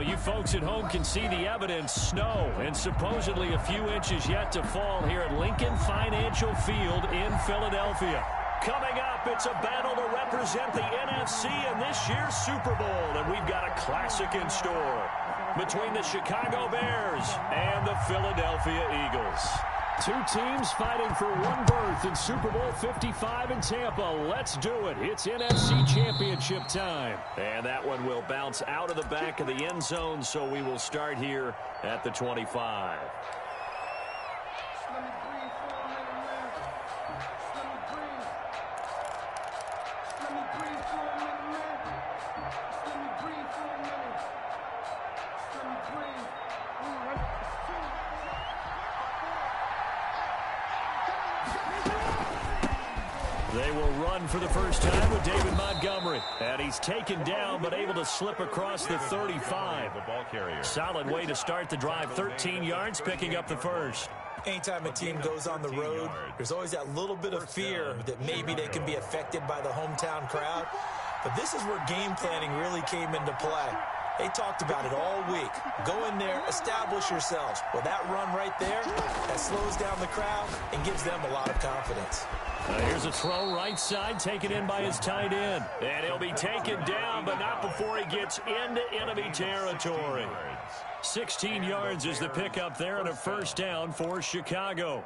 Well, you folks at home can see the evidence. Snow and supposedly a few inches yet to fall here at Lincoln Financial Field in Philadelphia. Coming up, it's a battle to represent the NFC in this year's Super Bowl, and we've got a classic in store between the Chicago Bears and the Philadelphia Eagles. Two teams fighting for one berth in Super Bowl 55 in Tampa. Let's do it. It's NFC Championship time. And that one will bounce out of the back of the end zone, so we will start here at the 25. They will run for the first time with David Montgomery. And he's taken down but able to slip across the 35. Solid way to start the drive. 13 yards, picking up the first. Anytime a team goes on the road, there's always that little bit of fear that maybe they can be affected by the hometown crowd. But this is where game planning really came into play. They talked about it all week. Go in there, establish yourselves. Well, that run right there, that slows down the crowd and gives them a lot of confidence. Here's a throw right side, taken in by his tight end. And he'll be taken down, but not before he gets into enemy territory. 16 yards is the pickup there and a first down for Chicago.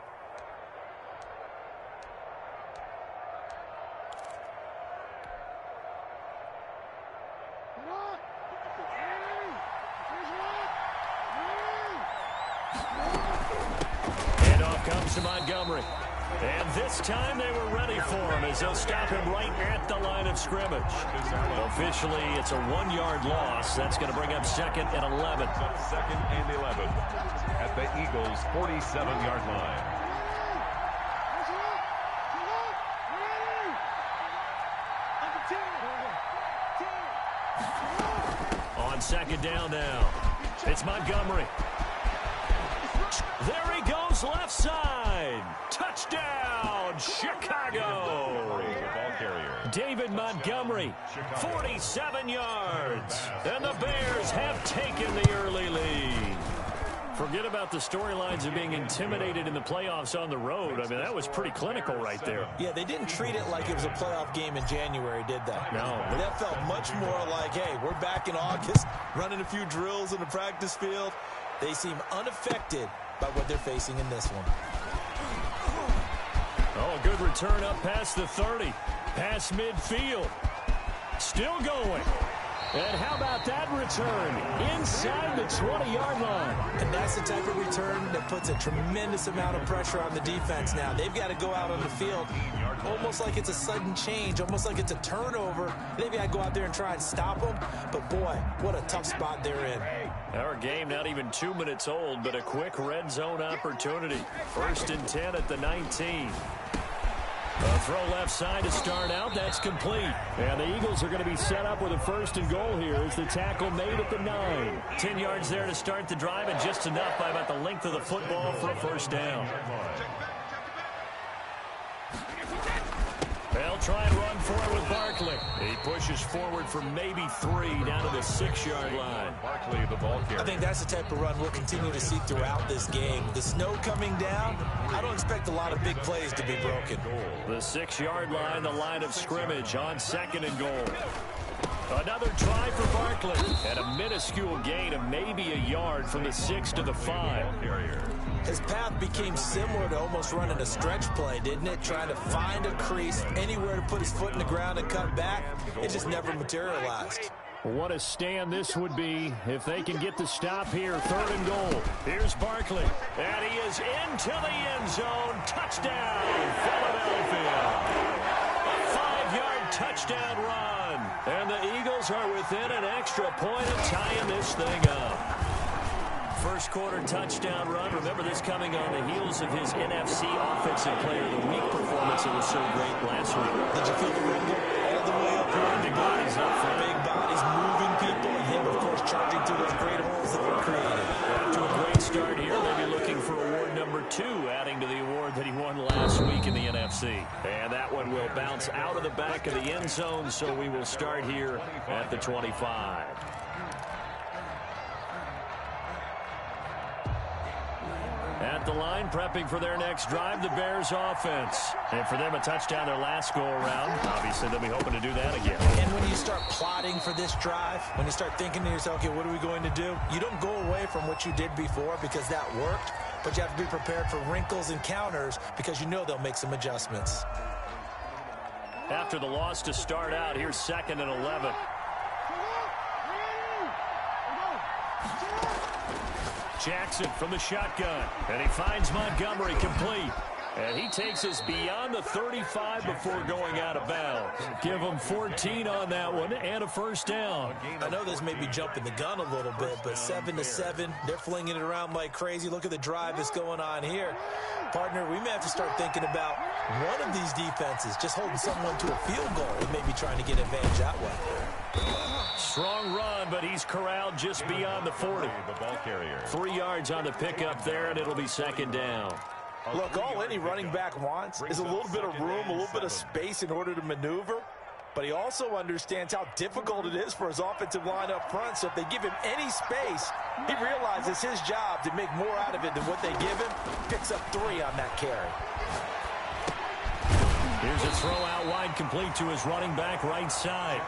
And off comes to Montgomery. And this time they were ready for him as they'll stop him right at the line of scrimmage. Officially, it's a 1-yard loss. That's going to bring up second and 11. Second and 11 at the Eagles' 47-yard line. On second down now, it's Montgomery. There he goes, left side. Touchdown, Chicago. David Montgomery, 47 yards. And the Bears have taken the early lead. Forget about the storylines of being intimidated in the playoffs on the road. I mean, that was pretty clinical right there. Yeah, they didn't treat it like it was a playoff game in January, did they? No. That felt much more like, hey, we're back in August, running a few drills in the practice field. They seem unaffected by what they're facing in this one. Oh, good return up past the 30. Past midfield. Still going. And how about that return? Inside the 20-yard line. And that's the type of return that puts a tremendous amount of pressure on the defense now. They've got to go out on the field almost like it's a sudden change, almost like it's a turnover. They've got to go out there and try and stop them. But, boy, what a tough spot they're in. Our game not even 2 minutes old, but a quick red zone opportunity. First and 10 at the 19. A throw left side to start out. That's complete. And the Eagles are going to be set up with a first and goal here as the tackle made at the 9. 10 yards there to start the drive, and just enough by about the length of the football for a first down. They'll try and run for it with Barkley. He pushes forward for maybe 3 down to the 6-yard line. Barkley, the ball carrier. I think that's the type of run we'll continue to see throughout this game. The snow coming down, I don't expect a lot of big plays to be broken. The 6-yard line, the line of scrimmage on second and goal. Another try for Barkley. And a minuscule gain of maybe a yard from the 6 to the 5. His path became similar to almost running a stretch play, didn't it? Trying to find a crease, anywhere to put his foot in the ground and cut back. It just never materialized. What a stand this would be if they can get the stop here. Third and goal. Here's Barkley. And he is into the end zone. Touchdown, Philadelphia. A 5-yard touchdown run. And the Eagles are within an extra point of tying this thing up. First quarter touchdown run. Remember this coming on the heels of his NFC Offensive Player of the Week performance that was so great last week. Did you feel the rumble all the way up here? Big bodies up front. Big bodies moving people, and him, of course, charging through those great holes that were created. To a great start here. They'll be looking for award number 2, adding to the award that he won last week in the NFC. And that one will bounce out of the back of the end zone, so we will start here at the 25. At the line, prepping for their next drive, the Bears offense. And for them, a touchdown their last go-around. Obviously, they'll be hoping to do that again. And when you start plotting for this drive, when you start thinking to yourself, okay, what are we going to do? You don't go away from what you did before because that worked, but you have to be prepared for wrinkles and counters because you know they'll make some adjustments. After the loss to start out, here's 2nd and 11. Jackson from the shotgun, and he finds Montgomery complete. And he takes us beyond the 35 before going out of bounds. Give him 14 on that one and a first down. I know this may be jumping the gun a little bit, but 7-7, they're flinging it around like crazy. Look at the drive that's going on here. Partner, we may have to start thinking about one of these defenses just holding someone to a field goal and maybe trying to get advantage that way. Strong run, but he's corralled just beyond the 40. The ball carrier. 3 yards on the pickup there, and it'll be 2nd down. Look, all any running back wants is a little bit of room, a little bit of space in order to maneuver. But he also understands how difficult it is for his offensive line up front. So if they give him any space, he realizes his job to make more out of it than what they give him. Picks up 3 on that carry. Here's a throw out wide, complete to his running back right side.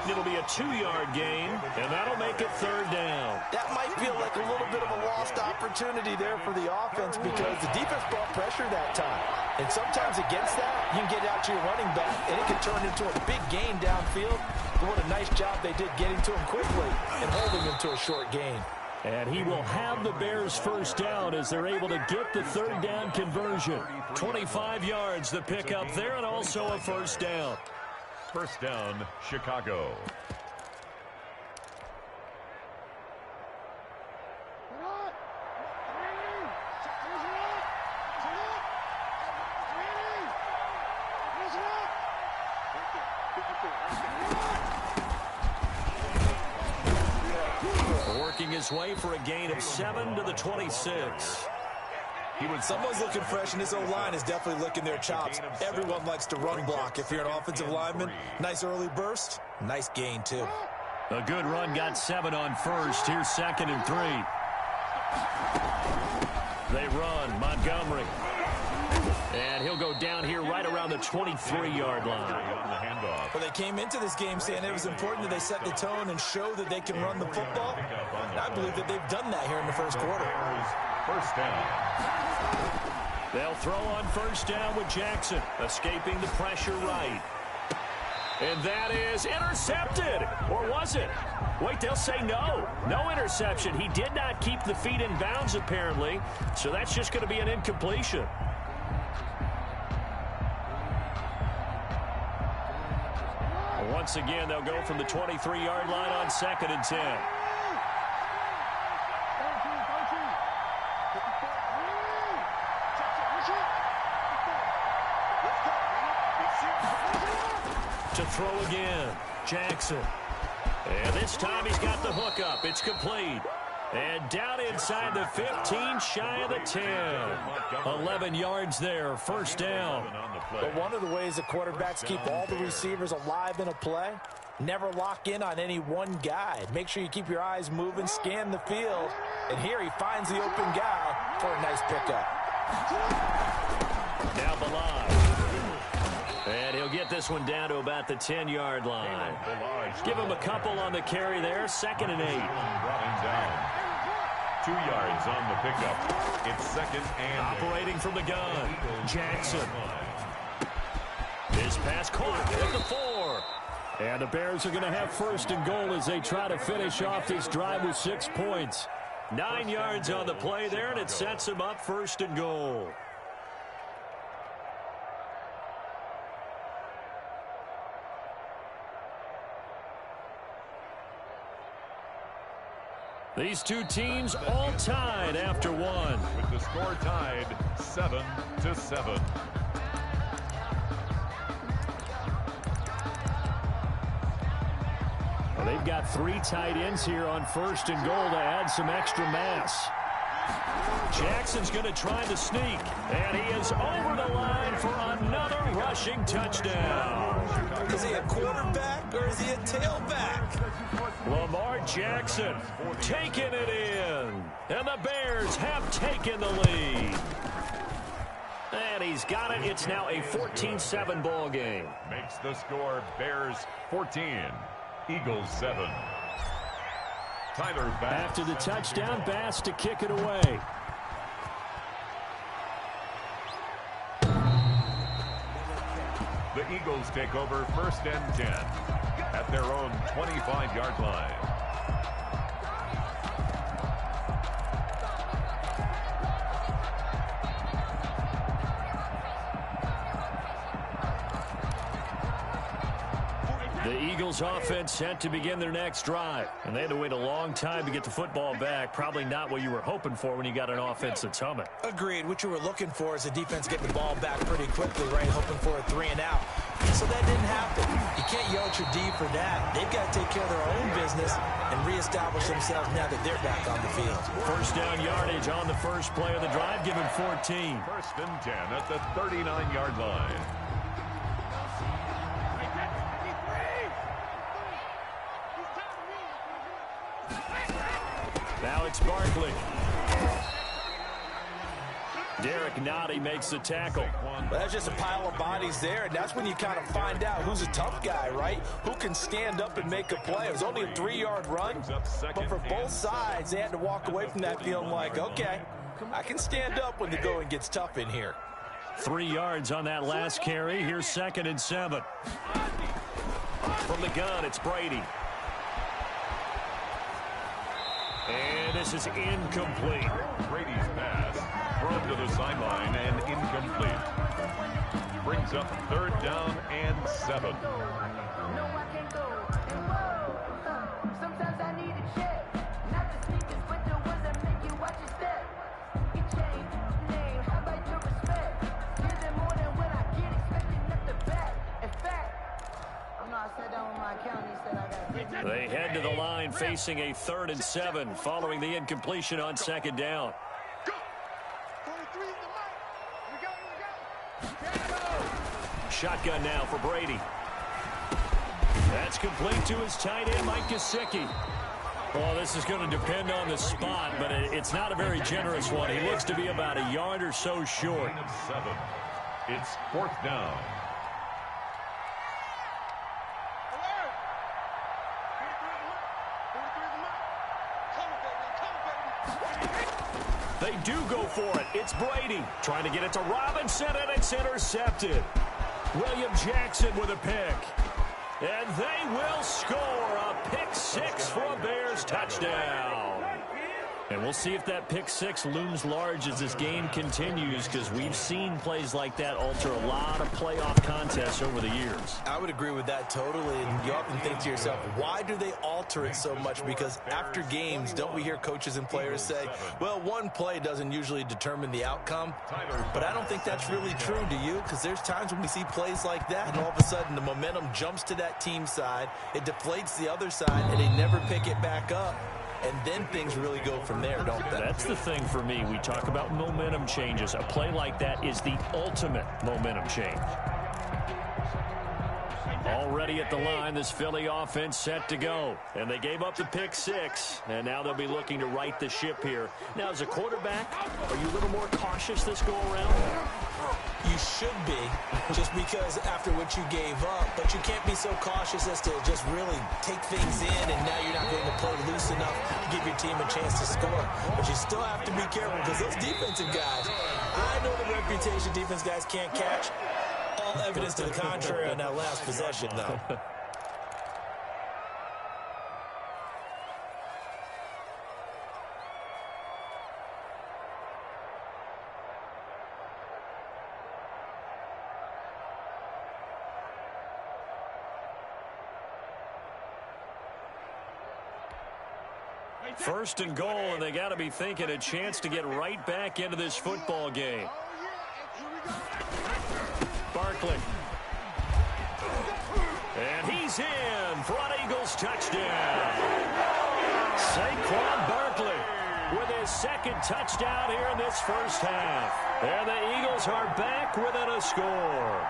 It'll be a 2-yard gain, and that'll make it 3rd down. That might feel like a little bit of a lost opportunity there for the offense because the defense brought pressure that time. And sometimes against that, you can get out to your running back, and it can turn into a big gain downfield. But what a nice job they did getting to him quickly and holding him to a short gain. And he will have the Bears' first down as they're able to get the 3rd down conversion. 25 yards the pickup there, and also a first down. First down, Chicago. Working his way for a gain of 7 to the 26. Someone's looking fresh, and this O-line is definitely licking their chops. Everyone likes to run block. If you're an offensive lineman, nice early burst, nice gain, too. A good run, got 7 on first. Here's 2nd and 3. They run, Montgomery. And he'll go down here right around the 23-yard line. Well, they came into this game saying it was important that they set the tone and show that they can run the football. And I believe that they've done that here in the first quarter. First down. They'll throw on first down with Jackson, escaping the pressure right. And that is intercepted. Or was it? Wait, they'll say no. No interception. He did not keep the feet in bounds, apparently. So that's just going to be an incompletion. Once again, they'll go from the 23-yard line on 2nd and 10. To throw again, Jackson. And this time he's got the hook up. It's complete. And down inside the 15, shy of the 10. 11 yards there, first down. But one of the ways the quarterbacks keep all the receivers alive in a play, never lock in on any one guy. Make sure you keep your eyes moving, scan the field. And here he finds the open guy for a nice pickup. Now Ballage. And he'll get this one down to about the 10-yard line. Give him a couple on the carry there, 2nd and 8. Brought him down. 2 yards on the pickup. It's 2nd and operating from the gun. Jackson. His pass caught at the 4. And the Bears are going to have first and goal as they try to finish off this drive with 6 points. 9 yards on the play there, and it sets them up first and goal. These two teams all tied after one. With the score tied 7-7. Well, they've got 3 tight ends here on first and goal to add some extra mass. Jackson's going to try the sneak. And he is over the line for another rushing touchdown. Is he a quarterback or is he a tailback? Lamar Jackson taking it in. And the Bears have taken the lead. And he's got it. It's now a 14-7 ball game. Makes the score Bears 14, Eagles 7. Tyler Bass. After the touchdown, Bass to kick it away. The Eagles take over 1st and 10 at their own 25-yard line. The Eagles offense set to begin their next drive. And they had to wait a long time to get the football back. Probably not what you were hoping for when you got an offense that's humming. Agreed. What you were looking for is the defense getting the ball back pretty quickly, right? Hoping for a 3 and out. So that didn't happen. You can't yell at your D for that. They've got to take care of their own business and reestablish themselves now that they're back on the field. First down yardage on the first play of the drive. Give him 14. 1st and 10 at the 39-yard line. Now it's Barkley. Derek Nottie makes the tackle. Well, that's just a pile of bodies there, and that's when you kind of find out who's a tough guy, right? Who can stand up and make a play. It was only a 3-yard run, but for both sides, they had to walk away from that feeling like, okay, I can stand up when the going gets tough in here. 3 yards on that last carry. Here's 2nd and 7. From the gun, it's Brady. And this is incomplete. Brady's pass thrown to the sideline and incomplete. Brings up 3rd down and 7. Sometimes I need a check. Not the sneakers, but the ones that make you watch your step. You change name, how about your respect? Give them more than what I get, expecting nothing back. In fact, I sat down with my accountant, he said I got They head to the line facing a 3rd and 7 following the incompletion on 2nd down. Shotgun now for Brady. That's complete to his tight end, Mike Gesicki. Well, this is going to depend on the spot, but it's not a very generous one. He looks to be about a yard or so short. 7. It's 4th down. They do go for it. It's Brady trying to get it to Robinson, and it's intercepted. William Jackson with a pick. And they will score a pick 6 for a Bears touchdown. And we'll see if that pick 6 looms large as this game continues, because we've seen plays like that alter a lot of playoff contests over the years. I would agree with that totally, and you often think to yourself, why do they alter it so much? Because after games, don't we hear coaches and players say, well, one play doesn't usually determine the outcome? But I don't think that's really true, do you? Because there's times when we see plays like that, and all of a sudden the momentum jumps to that team side, it deflates the other side, and they never pick it back up. And then things really go from there, don't they? That's the thing for me. We talk about momentum changes. A play like that is the ultimate momentum change. Already at the line, this Philly offense set to go. And they gave up the pick 6, and now they'll be looking to right the ship here. Now, as a quarterback, are you a little more cautious this go-around? You should be, just because after what you gave up, but you can't be so cautious as to just really take things in, and now you're not going to play loose enough to give your team a chance to score. But you still have to be careful, because those defensive guys, I know the reputation defense guys can't catch. All evidence to the contrary on that last possession, though. First and goal, and they got to be thinking a chance to get right back into this football game. Barkley. And he's in for an Eagles touchdown. Saquon Barkley with his second touchdown here in this first half. And the Eagles are back within a score.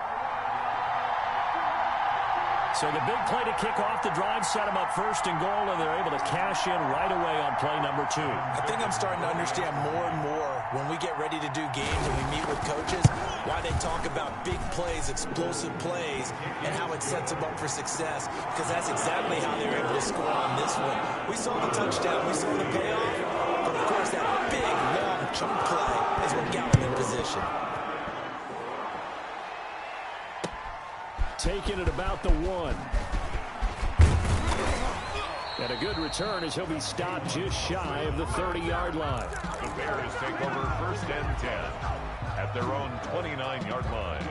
So the big play to kick off the drive set them up first and goal, and they're able to cash in right away on play number 2. I think I'm starting to understand more and more when we get ready to do games and we meet with coaches why they talk about big plays, explosive plays, and how it sets them up for success, because that's exactly how they were able to score on this one. We saw the touchdown, we saw the payoff, but of course that big, long chunk play is what got them in position. Taking it about the 1. And a good return as he'll be stopped just shy of the 30-yard line. The Bears take over 1st and 10 at their own 29-yard line.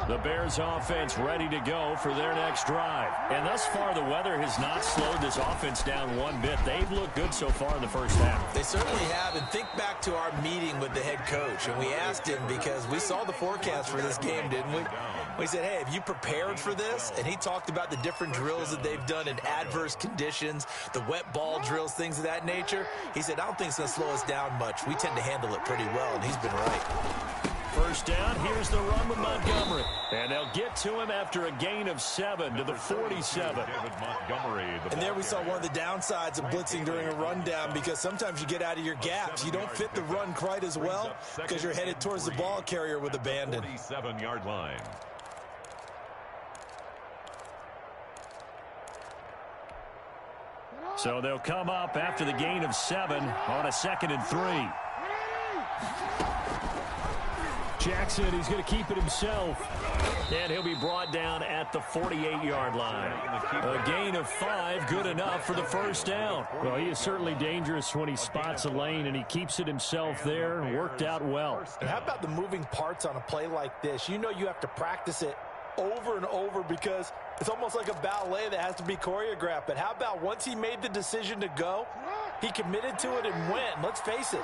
The Bears offense ready to go for their next drive. And thus far, the weather has not slowed this offense down one bit. They've looked good so far in the first half. They certainly have. And think back to our meeting with the head coach. And we asked him, because we saw the forecast for this game, didn't we? We said, hey, have you prepared for this? And he talked about the different drills that they've done in adverse conditions, the wet ball drills, things of that nature. He said, I don't think it's going to slow us down much. We tend to handle it pretty well, and he's been right. First down, here's the run with Montgomery. And they'll get to him after a gain of 7 to the 47. David Montgomery. And there we saw one of the downsides of blitzing during a rundown, because sometimes you get out of your gaps. You don't fit the run quite as well because you're headed towards the ball carrier with abandon. 47-yard line. So they'll come up after the gain of 7 on a 2nd and 3. Jackson, he's going to keep it himself. And he'll be brought down at the 48-yard line. A gain of 5, good enough for the first down. Well, he is certainly dangerous when he spots a lane, and he keeps it himself there. Worked out well. And how about the moving parts on a play like this? You know you have to practice it over and over, because it's almost like a ballet that has to be choreographed. But how about once he made the decision to go, he committed to it and went. Let's face it,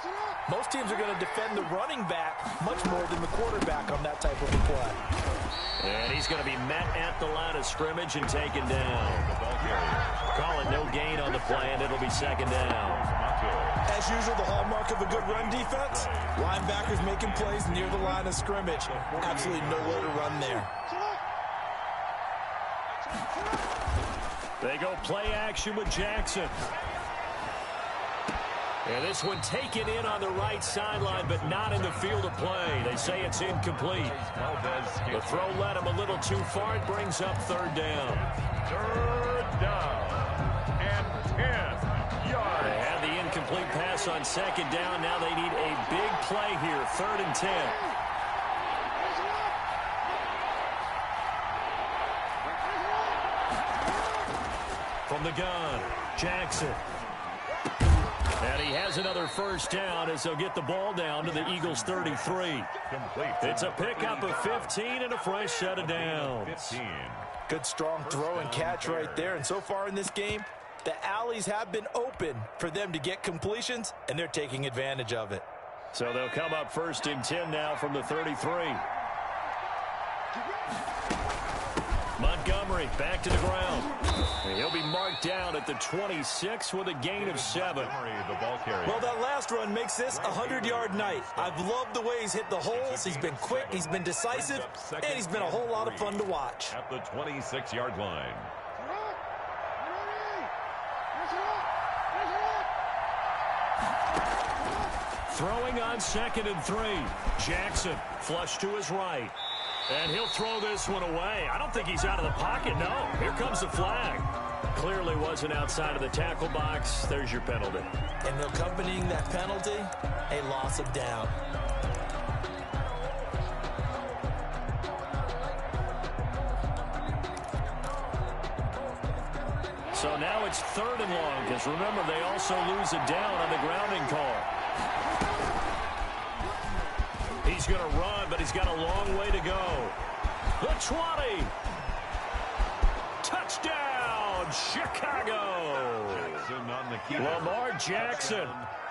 most teams are going to defend the running back much more than the quarterback on that type of a play. And he's going to be met at the line of scrimmage and taken down. Call it no gain on the play, and it'll be 2nd down. As usual, the hallmark of a good run defense, linebackers making plays near the line of scrimmage. Absolutely nowhere to run there. They go play action with Jackson. And this one taken in on the right sideline, but not in the field of play. They say it's incomplete. The throw led him a little too far. It brings up 3rd down. 3rd down and 10 yards. They had the incomplete pass on 2nd down. Now they need a big play here. 3rd and 10. From the gun, Jackson. And he has another first down as they'll get the ball down to the Eagles' 33. It's a pickup of 15 and a fresh set of downs. Good strong throw and catch right there. And so far in this game, the alleys have been open for them to get completions, and they're taking advantage of it. So they'll come up 1st and 10 now from the 33. Montgomery back to the ground. And he'll be marked down at the 26 with a gain of 7. Well, that last run makes this a 100-yard night. I've loved the way he's hit the holes. He's been quick, he's been decisive, and he's been a whole lot of fun to watch. At the 26-yard line. Throwing on 2nd and 3. Jackson flush to his right. And he'll throw this one away. I don't think he's out of the pocket, no. Here comes the flag. Clearly wasn't outside of the tackle box. There's your penalty. And accompanying that penalty, a loss of down. So now it's 3rd and long, because remember, they also lose a down on the grounding call. He's going to run, but he's got a long way to go. The 20. Touchdown, Chicago. Jackson on the Lamar Jackson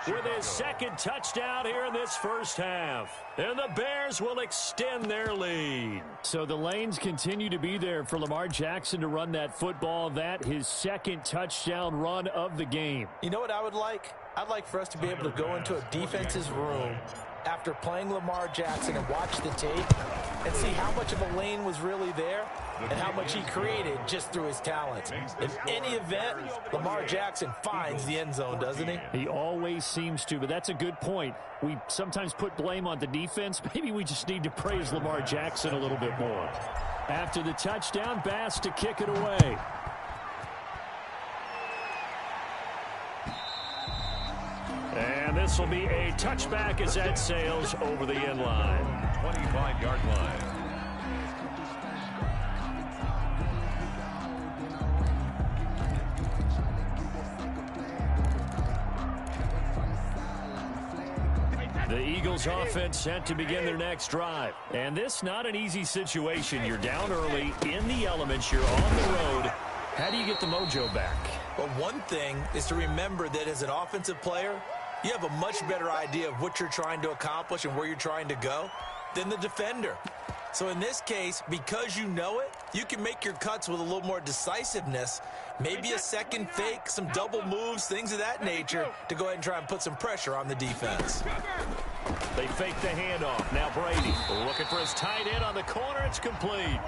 with his second touchdown here in this first half. And the Bears will extend their lead. So the lanes continue to be there for Lamar Jackson to run that football. That his second touchdown run of the game. You know what I would like? I'd like for us to be able to go into a defense's room after playing Lamar Jackson and watch the tape and see how much of a lane was really there and how much he created just through his talents. In any event, Lamar Jackson finds the end zone, doesn't he? He always seems to, but that's a good point. We sometimes put blame on the defense. Maybe we just need to praise Lamar Jackson a little bit more. After the touchdown, Bass to kick it away. And this will be a touchback as that sails over the end line. 25-yard line. The Eagles offense set to begin their next drive. And this not an easy situation. You're down early, in the elements, you're on the road. How do you get the mojo back? Well, one thing is to remember that as an offensive player, you have a much better idea of what you're trying to accomplish and where you're trying to go than the defender. So in this case, because you know it, you can make your cuts with a little more decisiveness, maybe a second fake, some double moves, things of that nature, to go ahead and try and put some pressure on the defense. They fake the handoff. Now Brady looking for his tight end on the corner. It's complete.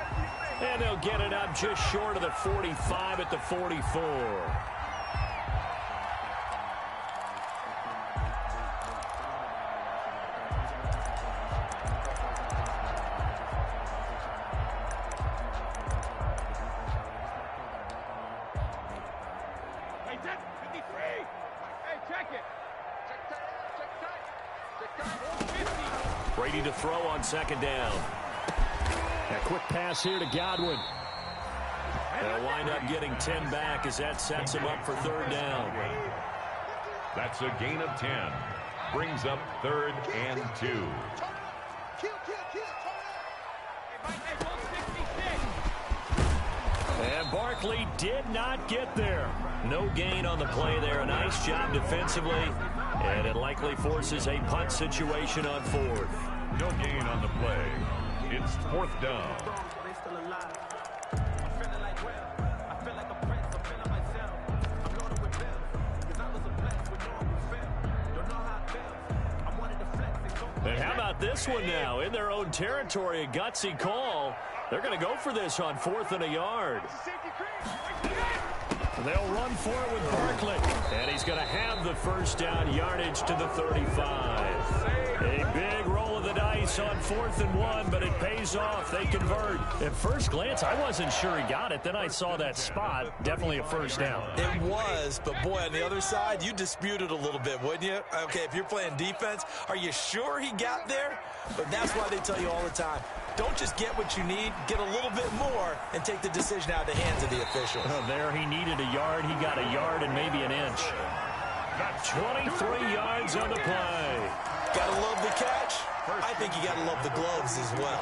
And they'll get it up just short of the 45 at the 44. Brady to throw on second down. A quick pass here to Godwin. They'll wind up getting 10 back as that sets him up for third down. That's a gain of 10. Brings up 3rd and 2. And Barkley did not get there. No gain on the play there. A nice job defensively. And it likely forces a punt situation on 4th. No gain on the play. It's 4th down. And how about this one now? In their own territory, a gutsy call. They're going to go for this on 4th and a yard. They'll run for it with Barkley. And he's going to have the first down yardage to the 35. A big roll of the dice on 4th and 1, but it pays off. They convert. At first glance, I wasn't sure he got it. Then I saw that spot. Definitely a first down. It was, but boy, on the other side, you disputed a little bit, wouldn't you? Okay, if you're playing defense, are you sure he got there? But that's why they tell you all the time, don't just get what you need, get a little bit more, and take the decision out of the hands of the official. Oh, there he needed a yard. He got a yard and maybe an inch. 23 yards on the play. Gotta love the catch. I think you gotta love the gloves as well.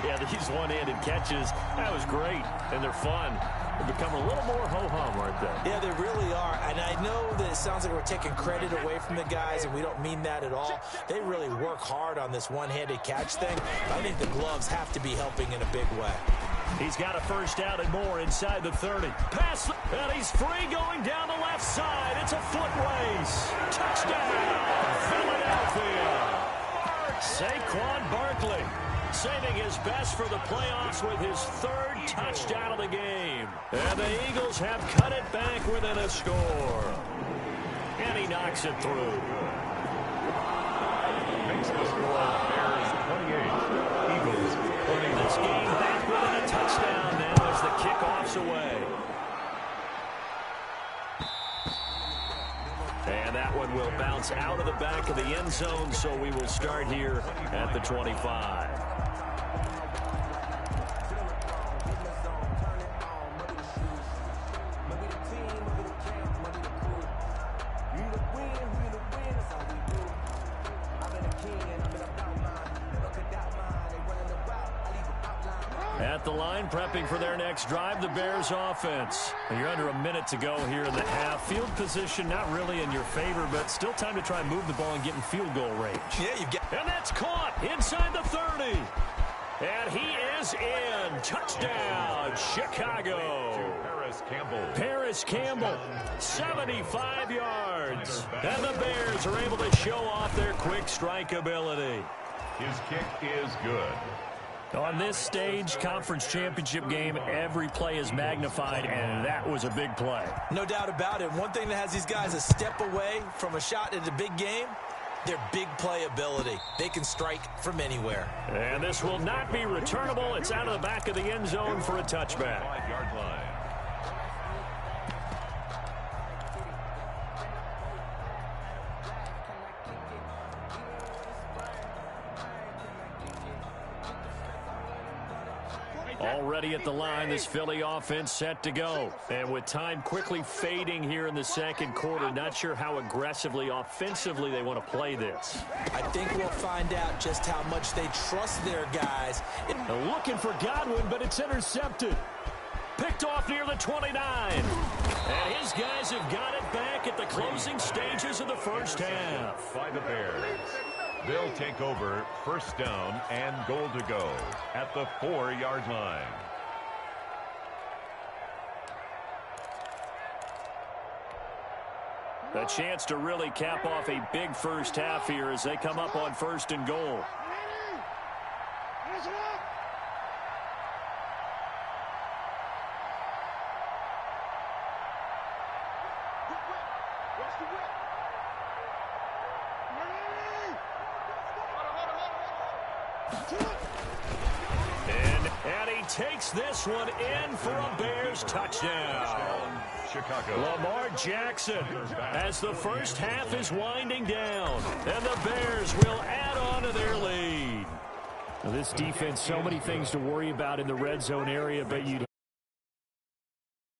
Yeah, these one-handed catches, that was great, and they're fun. They become a little more ho-hum, aren't they? Yeah, they really are. And I know that it sounds like we're taking credit away from the guys, and we don't mean that at all. They really work hard on this one-handed catch thing. I think the gloves have to be helping in a big way. He's got a first down and more inside the 30. Pass, and he's free going down the left side. It's a foot race. Touchdown, Philadelphia. Saquon Barkley saving his best for the playoffs with his 3rd touchdown of the game. And the Eagles have cut it back within a score. And he knocks it through. Makes the score Bears 28, Eagles 20. This game back within a touchdown now as the kickoff's away. And that one will bounce out of the back of the end zone, so we will start here at the 25. At the line, prepping for their next drive, the Bears offense. You're under a minute to go here in the half. Field position not really in your favor, but still time to try and move the ball and get in field goal range. Yeah, you get. And that's caught inside the 30. And he is in. Touchdown, Chicago. Paris Campbell, 75 yards. And the Bears are able to show off their quick strike ability. His kick is good. On this stage, conference championship game, every play is magnified, and that was a big play. No doubt about it. One thing that has these guys a step away from a shot in a big game, their big play ability. They can strike from anywhere. And this will not be returnable. It's out of the back of the end zone for a touchback. 5-yard line. Already at the line, this Philly offense set to go. And with time quickly fading here in the second quarter, not sure how aggressively, offensively they want to play this. I think we'll find out just how much they trust their guys. Looking for Godwin, but it's intercepted. Picked off near the 29. And his guys have got it back at the closing stages of the first half. By the Bears. They'll take over first down and goal to go at the 4-yard line. A chance to really cap off a big first half here as they come up on first and goal. And he takes this one in for a Bears touchdown. Chicago. Lamar Jackson as the first half is winding down. And the Bears will add on to their lead. Now this defense, so many things to worry about in the red zone area, but you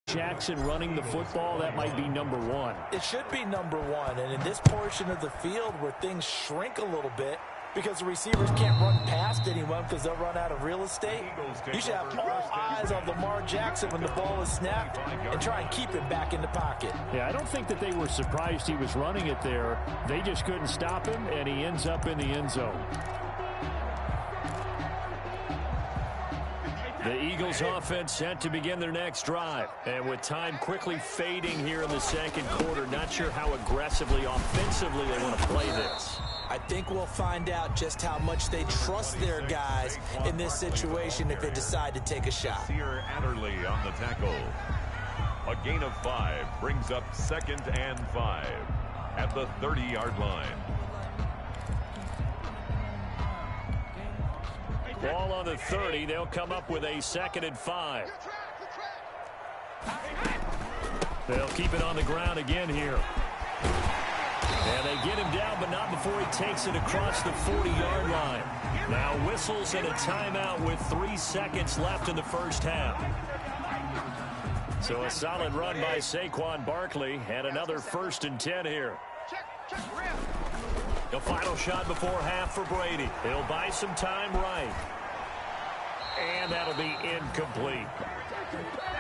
Jackson running the football, that might be number one. It should be number one. And in this portion of the field where things shrink a little bit, because the receivers can't run past anyone because they'll run out of real estate, you should have all eyes on Lamar Jackson when the ball is snapped and try and keep him back in the pocket. Yeah, I don't think that they were surprised he was running it there. They just couldn't stop him, and he ends up in the end zone. The Eagles offense set to begin their next drive. And with time quickly fading here in the second quarter, not sure how aggressively, offensively they want to play this. I think we'll find out just how much they trust their guys in this situation if they decide to take a shot. Sear Adderley on the tackle. A gain of 5 brings up 2nd and 5 at the 30-yard line. Ball on the 30. They'll come up with a 2nd and 5. They'll keep it on the ground again here. And they get him down, but not before he takes it across the 40-yard line. Now whistles and a timeout with 3 seconds left in the first half. So a solid run by Saquon Barkley and another 1st and 10 here. The final shot before half for Brady. He'll buy some time right. And that'll be incomplete.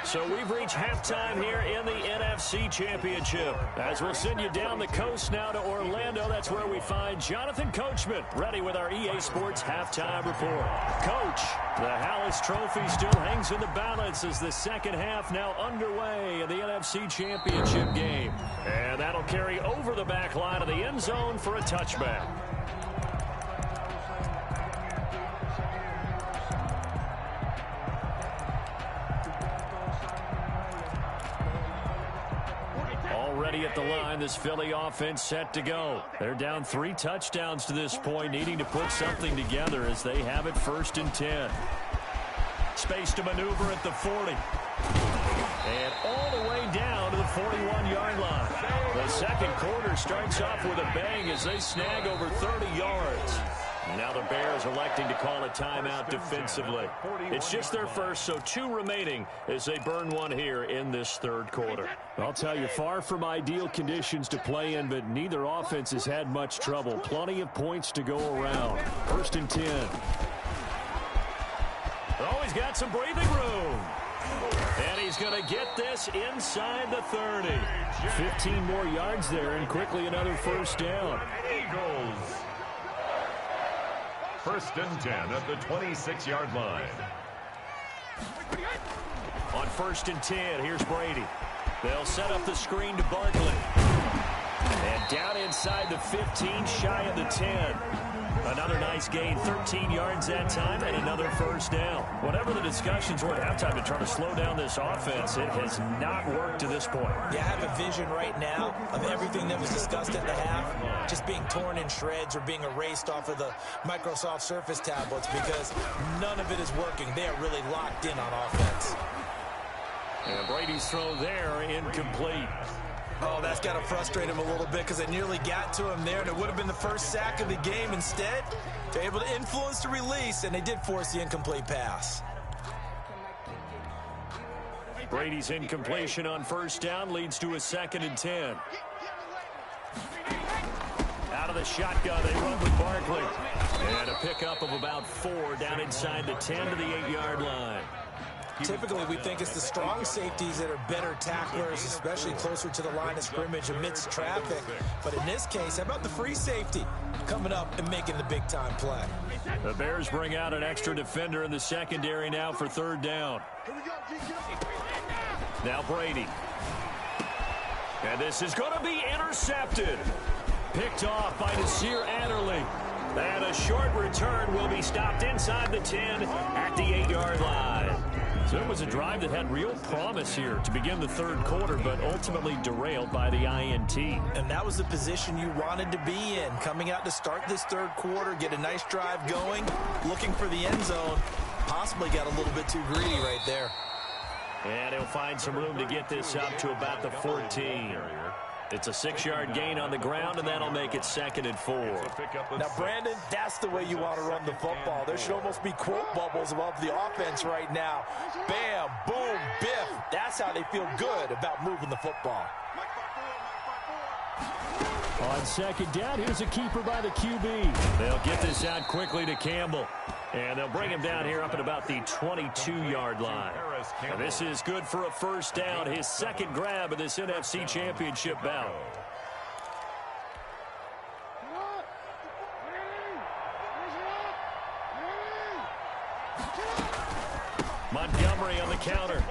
So we've reached halftime here in the NFC Championship. As we'll send you down the coast now to Orlando, that's where we find Jonathan Coachman, ready with our EA Sports Halftime Report. Coach, the Hallis Trophy still hangs in the balance as the second half now underway in the NFC Championship game. And that'll carry over the back line of the end zone for a touchback. Already at the line, this Philly offense set to go. They're down 3 touchdowns to this point, needing to put something together as they have it 1st and 10. Space to maneuver at the 40. And all the way down to the 41-yard line. The second quarter starts off with a bang as they snag over 30 yards. Now the Bears electing to call a timeout defensively. It's just their first, so 2 remaining as they burn one here in this 3rd quarter. I'll tell you, far from ideal conditions to play in, but neither offense has had much trouble. Plenty of points to go around. 1st and 10. Oh, he's got some breathing room. And he's going to get this inside the 30. 15 more yards there, and quickly another first down. Eagles. 1st and 10 at the 26-yard line. On 1st and 10, here's Brady. They'll set up the screen to Barkley. And down inside the 15, shy of the 10. Another nice gain, 13 yards that time, and another first down. Whatever the discussions were at halftime to try to slow down this offense, it has not worked to this point. Yeah, I have a vision right now of everything that was discussed at the half just being torn in shreds or being erased off of the Microsoft Surface tablets because none of it is working. They are really locked in on offense. And Brady's throw there, incomplete. Oh, that's got to frustrate him a little bit because they nearly got to him there, and it would have been the first sack of the game. Instead, they're able to influence the release, and they did force the incomplete pass. Brady's incompletion on first down leads to a 2nd and 10. Out of the shotgun, they run with Barkley. And a pickup of about 4 down inside the 10 to the 8-yard line. Typically, we think it's the strong safeties that are better tacklers, especially closer to the line of scrimmage amidst traffic. But in this case, how about the free safety coming up and making the big-time play? The Bears bring out an extra defender in the secondary now for 3rd down. Now Brady. And this is going to be intercepted. Picked off by Nasir Adderley. And a short return will be stopped inside the 10 at the 8-yard line. So it was a drive that had real promise here to begin the 3rd quarter, but ultimately derailed by the INT. And that was the position you wanted to be in, coming out to start this 3rd quarter, get a nice drive going, looking for the end zone. Possibly got a little bit too greedy right there. And he'll find some room to get this up to about the 14. It's a 6-yard gain on the ground, and that'll make it 2nd and 4. Now, Brandon, that's the way you want to run the football. There should almost be quote bubbles above the offense right now. Bam, boom, biff. That's how they feel good about moving the football. On 2nd down, here's a keeper by the QB. They'll get this out quickly to Campbell. And they'll bring him down here up at about the 22-yard line. And this is good for a first down, his 2nd grab of this NFC Championship bout. Montgomery on the counter.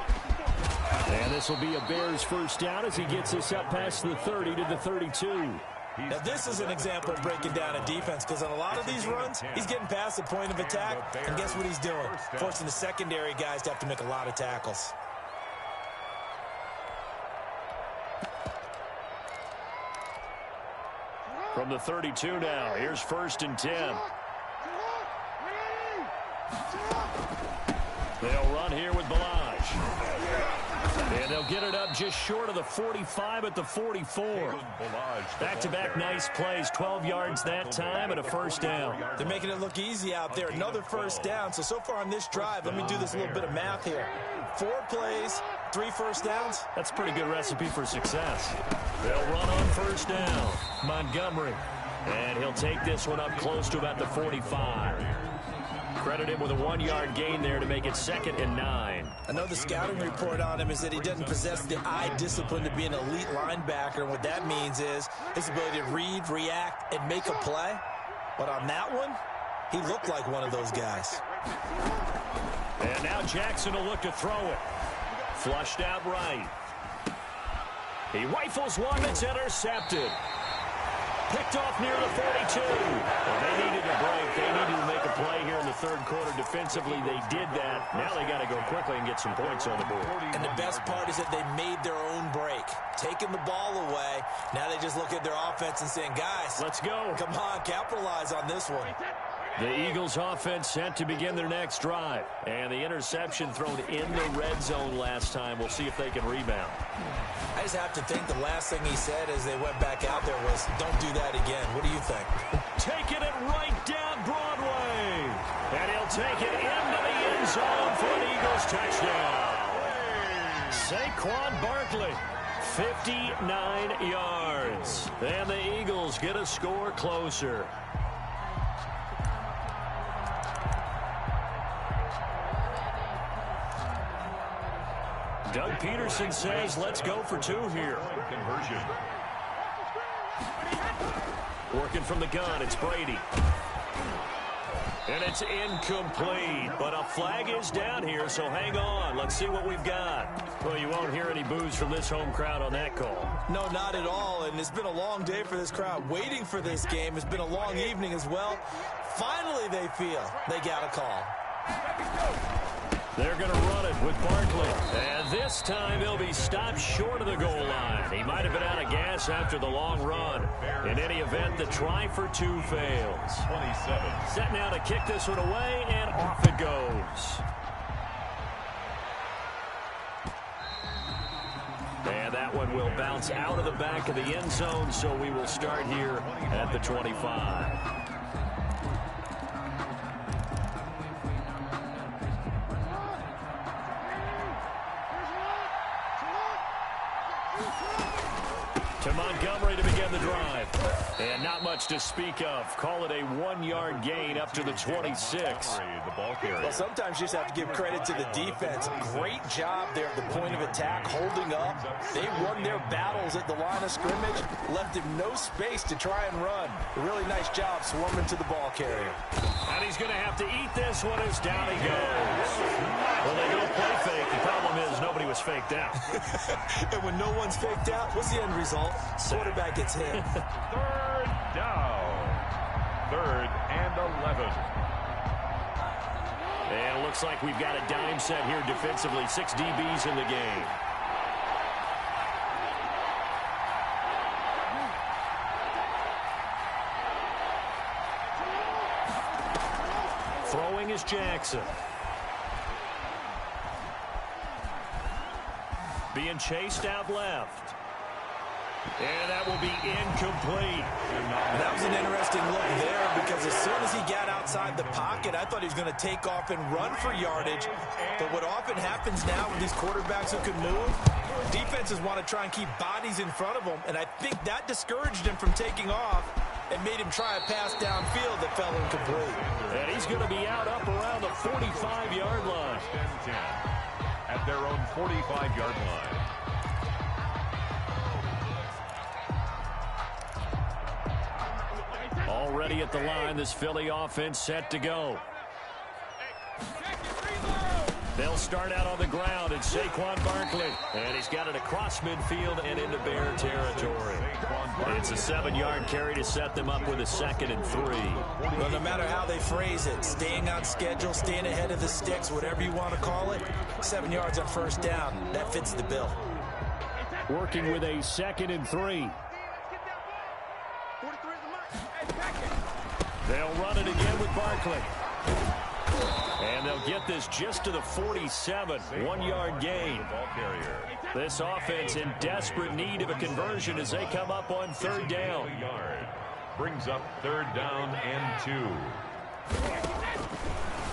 And this will be a Bears first down as he gets this up past the 30 to the 32. Now, this is an example of breaking down a defense because on a lot of these runs, he's getting past the point of attack, and guess what he's doing? Forcing the secondary guys to have to make a lot of tackles. From the 32 now, here's 1st and 10. They'll run here with Balaj. And they'll get it up just short of the 45 at the 44. Back-to-back nice plays, 12 yards that time and a first down. They're making it look easy out there. Another first down. So far on this drive, let me do this little bit of math here. 4 plays, 3 first downs. That's a pretty good recipe for success. They'll run on first down. Montgomery. And he'll take this one up close to about the 45. Credit him with a 1-yard gain there to make it 2nd and 9. I know the scouting report on him is that he doesn't possess the eye discipline to be an elite linebacker. And what that means is his ability to read, react, and make a play. But on that one, he looked like one of those guys. And now Jackson will look to throw it. Flushed out right. He rifles one that's intercepted. Picked off near the 42. Well, they needed a break. They needed to make a play here in the 3rd quarter defensively. They did that. Now they got to go quickly and get some points on the board. And the best part is that they made their own break. Taking the ball away. Now they just look at their offense and saying, guys, let's go. Come on, capitalize on this one. The Eagles offense set to begin their next drive. And the interception thrown in the red zone last time. We'll see if they can rebound. I just have to think the last thing he said as they went back out there was, don't do that again. What do you think? Taking it right down Broadway. And he'll take it into the end zone for an Eagles touchdown. Saquon Barkley, 59 yards. And the Eagles get a score closer. Doug Peterson says, let's go for 2 here. Conversion. Working from the gun, it's Brady. And it's incomplete, but a flag is down here, so hang on. Let's see what we've got. Well, you won't hear any boos from this home crowd on that call. No, not at all, and it's been a long day for this crowd waiting for this game. It's been a long evening as well. Finally, they feel they got a call. They're going to run it with Barkley. And this time he'll be stopped short of the goal line. He might have been out of gas after the long run. In any event, the try for 2 fails. 27. Set now to kick this one away, and off it goes. And that one will bounce out of the back of the end zone, so we will start here at the 25. To Montgomery to begin the drive. And not much to speak of. Call it a 1-yard gain up to the 26. Well, sometimes you just have to give credit to the defense. Great job there at the point of attack, holding up. They won their battles at the line of scrimmage, left him no space to try and run. A really nice job swarming to the ball carrier. And he's going to have to eat this one as down he goes. Well, they don't play fake. The problem is nobody was faked out. And when no one's faked out, what's the end result? Quarterback gets hit. 3rd down. 3rd and 11. And it looks like we've got a dime set here defensively. 6 DBs in the game. Throwing is Jackson. Being chased out left. And that will be incomplete. That was an interesting look there because as soon as he got outside the pocket, I thought he was going to take off and run for yardage. But what often happens now with these quarterbacks who can move, defenses want to try and keep bodies in front of them. And I think that discouraged him from taking off and made him try a pass downfield that fell incomplete. And he's going to be out up around the 45-yard line. 10-10 at their own 45-yard line. Already at the line, this Philly offense set to go. They'll start out on the ground. It's Saquon Barkley. And he's got it across midfield and into Bear territory. It's a 7-yard carry to set them up with a 2nd and 3. Well, no matter how they phrase it, staying on schedule, staying ahead of the sticks, whatever you want to call it, 7 yards on 1st down, that fits the bill. Working with a 2nd and 3. They'll run it again with Barkley. And they'll get this just to the 47. 1-yard gain. This offense in desperate need of a conversion as they come up on 3rd down. Brings up 3rd down and 2.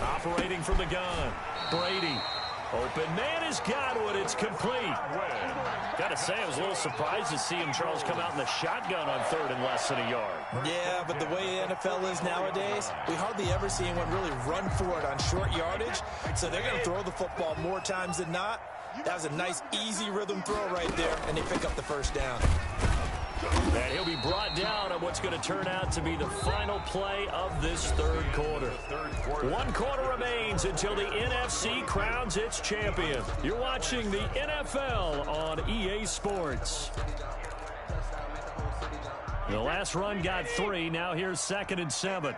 Operating from the gun. Brady. Open man is Godwin. It's complete. Got to say, I was a little surprised to see him, Charles, come out in the shotgun on 3rd and less than a yard. Yeah, but the way the NFL is nowadays, we hardly ever see anyone really run for it on short yardage. So they're going to throw the football more times than not. That was a nice, easy rhythm throw right there, and they pick up the 1st down. And he'll be brought down on what's going to turn out to be the final play of this 3rd quarter. 1 quarter remains until the NFC crowns its champion. You're watching the NFL on EA Sports. The last run got 3. Now here's 2nd and 7.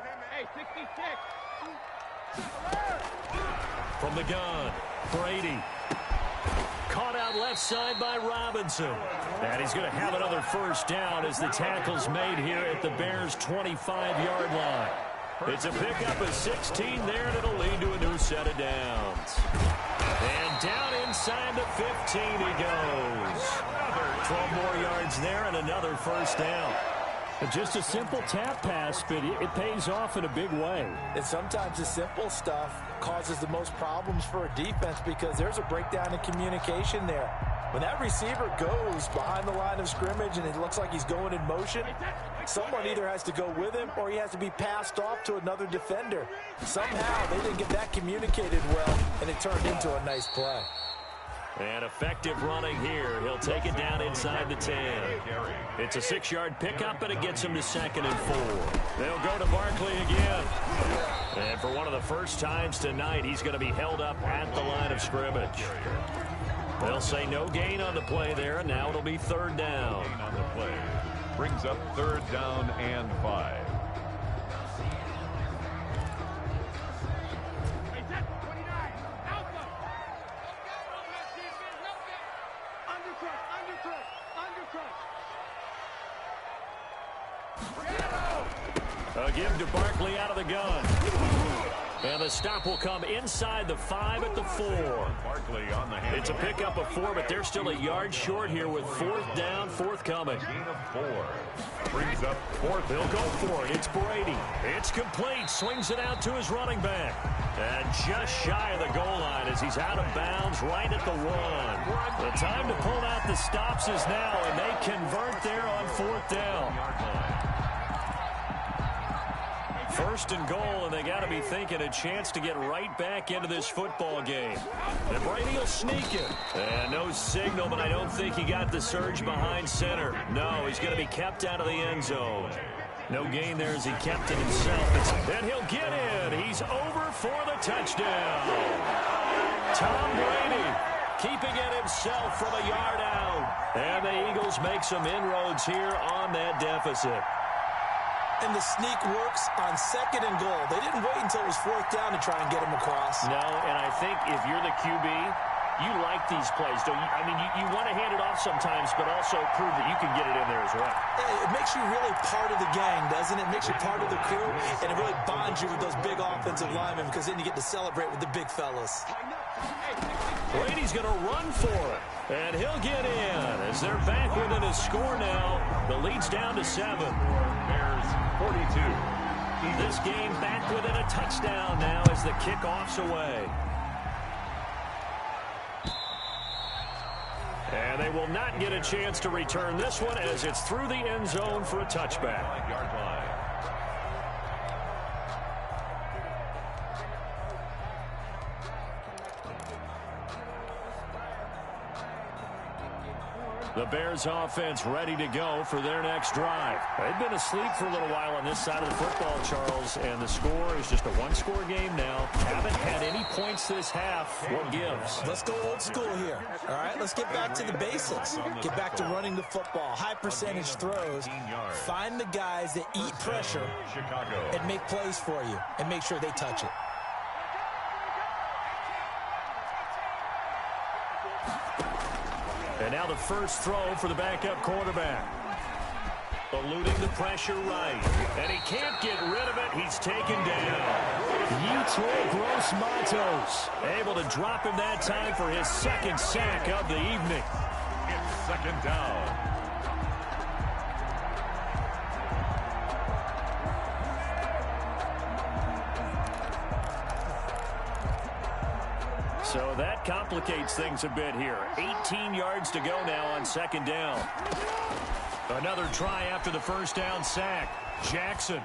From the gun, Brady. Caught out left side by Robinson. And he's going to have another 1st down as the tackle's made here at the Bears' 25-yard line. It's a pickup of 16 there, and it'll lead to a new set of downs. And down inside the 15 he goes. 12 more yards there and another 1st down. Just a simple tap pass, but it pays off in a big way. And sometimes the simple stuff causes the most problems for a defense because there's a breakdown in communication there. When that receiver goes behind the line of scrimmage and it looks like he's going in motion, someone either has to go with him or he has to be passed off to another defender. Somehow they didn't get that communicated well, and it turned into a nice play. And effective running here. He'll take it down inside the 10. It's a 6-yard pickup, and it gets him to 2nd and 4. They'll go to Barkley again. And for one of the first times tonight, he's going to be held up at the line of scrimmage. They'll say no gain on the play there, and now it'll be 3rd down. On the play. Brings up 3rd down and 5. A give to Barkley out of the gun. And the stop will come inside the 5 at the 4. Barkley on the hand. It's a pickup of 4, but they're still a yard short here with 4th down, forthcoming. Gain of 4. Brings up 4th. They'll go for it. It's Brady. It's complete. Swings it out to his running back. And just shy of the goal line as he's out of bounds right at the 1. The time to pull out the stops is now, and they convert there on 4th down. 1st and goal, and they got to be thinking a chance to get right back into this football game. And Brady will sneak it. And no signal, but I don't think he got the surge behind center. No, he's going to be kept out of the end zone. No gain there as he kept it himself. And he'll get in. He's over for the touchdown. Tom Brady keeping it himself from a yard out. And the Eagles make some inroads here on that deficit. And the sneak works on 2nd and goal. They didn't wait until it was 4th down to try and get him across. No, and I think if you're the QB, you like these plays, don't you? I mean, you want to hand it off sometimes, but also prove that you can get it in there as well. Yeah, it makes you really part of the gang, doesn't it? It makes you part of the crew, and it really bonds you with those big offensive linemen because then you get to celebrate with the big fellas. Brady's going to run for it, and he'll get in as they're back within a score now. The lead's down to 7. Bears 42. This game back within a touchdown now as the kickoff's away. And they will not get a chance to return this one as it's through the end zone for a touchback. 5-yard line. The Bears offense ready to go for their next drive. They've been asleep for a little while on this side of the football, Charles, and the score is just a one-score game now. Haven't had any points this half. What gives? Let's go old school here. All right, let's get back to the basics. Get back to running the football, high percentage throws. Find the guys that eat pressure and make plays for you and make sure they touch it. And now the first throw for the backup quarterback. Eluding the pressure right. And he can't get rid of it. He's taken down. Yetur Gross-Matos able to drop him that time for his 2nd sack of the evening. It's 2nd down. So that complicates things a bit here. 18 yards to go now on 2nd down. Another try after the first down sack. Jackson.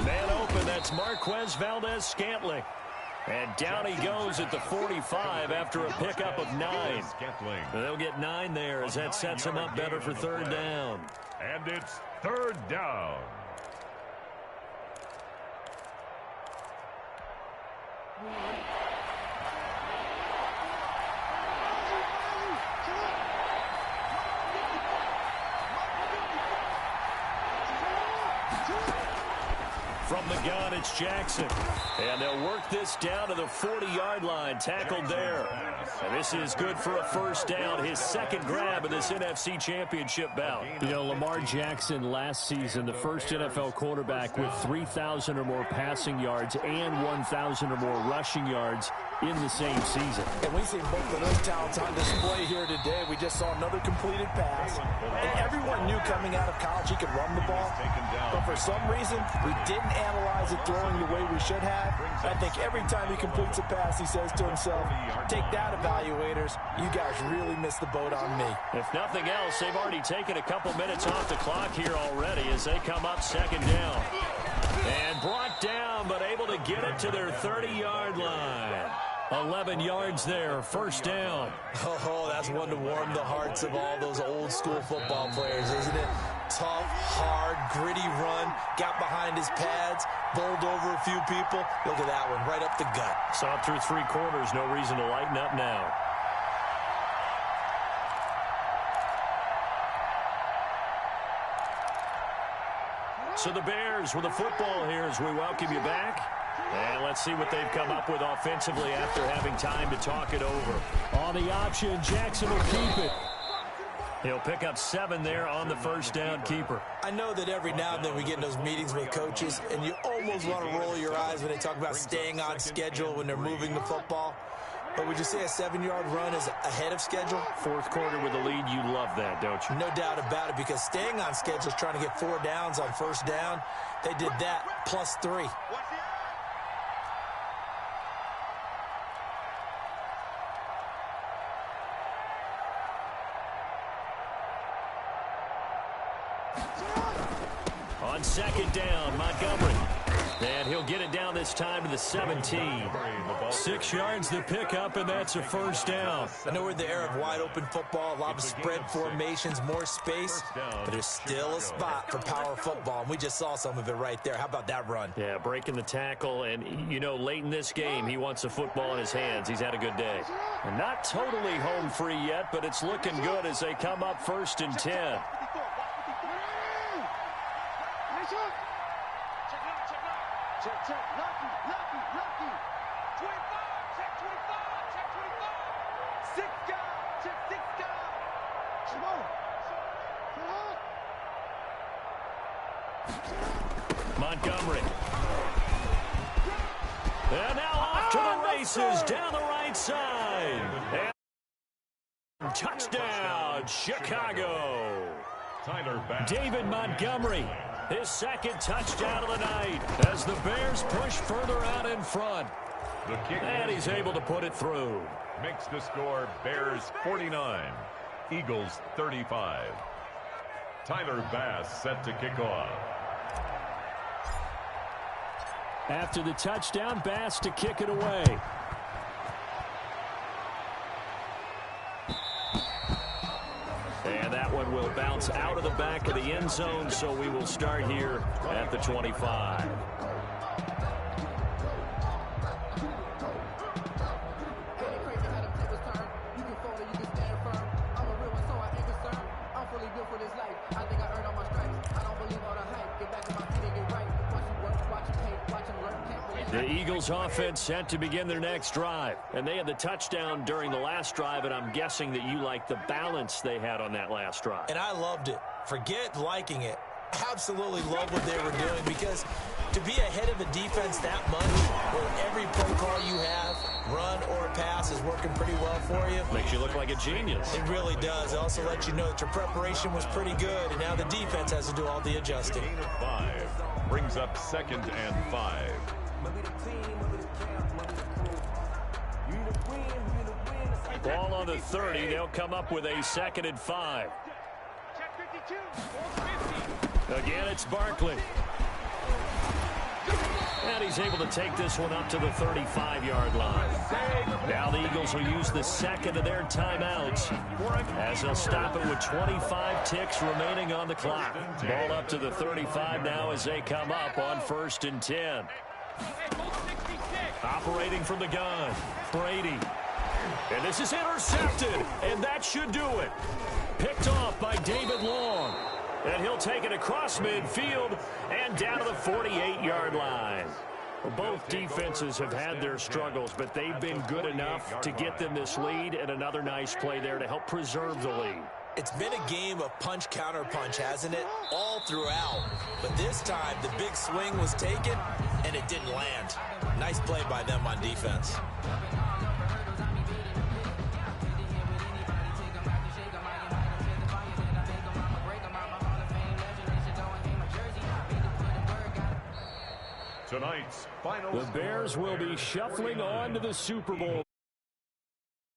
Man open, that's Marquez Valdez-Scantling. And down he goes at the 45 after a pickup of 9. They'll get 9 there as that sets him up better for 3rd down. And it's 3rd down. From the gun, it's Jackson. And they'll work this down to the 40-yard line. Tackled there. And this is good for a 1st down. His 2nd grab of this NFC Championship bout. You know, Lamar Jackson last season, the first NFL quarterback with 3,000 or more passing yards and 1,000 or more rushing yards in the same season. And we see both of those talents on display here today. We just saw another completed pass. And everyone knew coming out of college he could run the ball. But for some reason, we didn't analyze it throwing the way we should have. I think every time he completes a pass, he says to himself, take that, evaluators. You guys really missed the boat on me. If nothing else, they've already taken a couple minutes off the clock here already as they come up 2nd down. And brought down, but able to get it to their 30-yard line. 11 yards there, first down. Oh, that's one to warm the hearts of all those old school football players, isn't it? Tough, hard, gritty run, got behind his pads, bowled over a few people. Look at that one, right up the gut. Saw it through 3 quarters, no reason to lighten up now. So the Bears with the football here as we welcome you back. And let's see what they've come up with offensively after having time to talk it over. On the option, Jackson will keep it. He'll pick up 7 there on the first down keeper. I know that every now and then we get in those meetings with coaches, and you almost want to roll your eyes when they talk about staying on schedule when they're moving the football. But would you say a 7-yard run is ahead of schedule? 4th quarter with the lead, you love that, don't you? No doubt about it, because staying on schedule is trying to get 4 downs on first down. They did that plus 3. On second down, Montgomery. And he'll get it down this time to the 17. 6 yards the pickup, and that's a first down. I know we're in the era of wide-open football, a lot of spread formations, more space, but there's still a spot for power football, and we just saw some of it right there. How about that run? Yeah, breaking the tackle, and, you know, late in this game, he wants the football in his hands. He's had a good day. And not totally home free yet, but it's looking good as they come up 1st and 10. Check, lucky. 25, check 25. 6 guys, check 6 guys. Come on. Montgomery. And now off to the races down the right side. And touchdown, Chicago. Tyler Bass. David Montgomery, his 2nd touchdown of the night as the Bears push further out in front. The kick, And he's able to put it through. makes the score Bears 49, Eagles 35. Tyler Bass set to kick off. After the touchdown, Bass to kick it away. And that one will bounce out of the back of the end zone, so we will start here at the 25. The Eagles offense set to begin their next drive. And they had the touchdown during the last drive, and I'm guessing that you like the balance they had on that last drive. And I loved it. Forget liking it. Absolutely love what they were doing, because to be ahead of a defense that much, where every play call you have, run or pass, is working pretty well for you. Makes you look like a genius. It really does. It also lets you know that your preparation was pretty good, and now the defense has to do all the adjusting. Gain of 5 brings up 2nd and 5. Ball on the 30. They'll come up with a 2nd and 5. Again, it's Barkley. And he's able to take this one up to the 35-yard line. Now the Eagles will use the 2nd of their timeouts as they'll stop it with 25 ticks remaining on the clock. Ball up to the 35 now as they come up on 1st and 10. Operating from the gun, Brady. And this is intercepted, and that should do it. Picked off by David Long. And he'll take it across midfield and down to the 48-yard line. Well, both defenses have had their struggles, but they've been good enough to get them this lead, and another nice play there to help preserve the lead. It's been a game of punch-counter-punch, hasn't it? All throughout. But this time, the big swing was taken, and it didn't land. Nice play by them on defense. Tonight's final The Bears will be shuffling on to the Super Bowl.